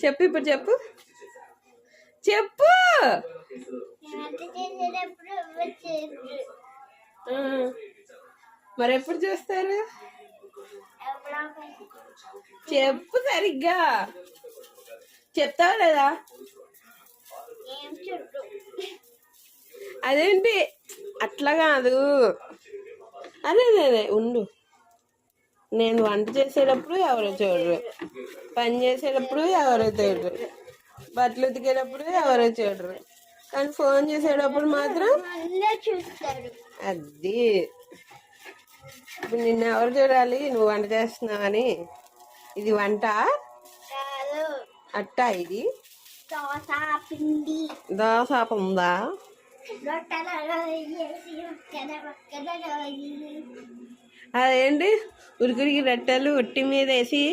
చెప్పు ఇప్పుడు చెప్పు చెప్పు. మరి ఎప్పుడు చూస్తారు? చెప్పు సరిగ్గా చెప్తావా లేదా? అదేంటి అట్లా కాదు. అదే అదే ఉండు. నేను వంట చేసేటప్పుడు ఎవరో చూడరు, పని చేసేటప్పుడు ఎవరో చూడరు, బట్టలు ఉతికేటప్పుడు ఎవరో చూడరు, కానీ ఫోన్ చేసేటప్పుడు మాత్రం అది. ఇప్పుడు నిన్ను ఎవరు చూడాలి? నువ్వు వంట చేస్తున్నావని. ఇది వంట అట్టా? ఇది దోశ ఉందా? అదేంటి ఉరికిరికి రొట్టెలు ఒట్టి మీద వేసి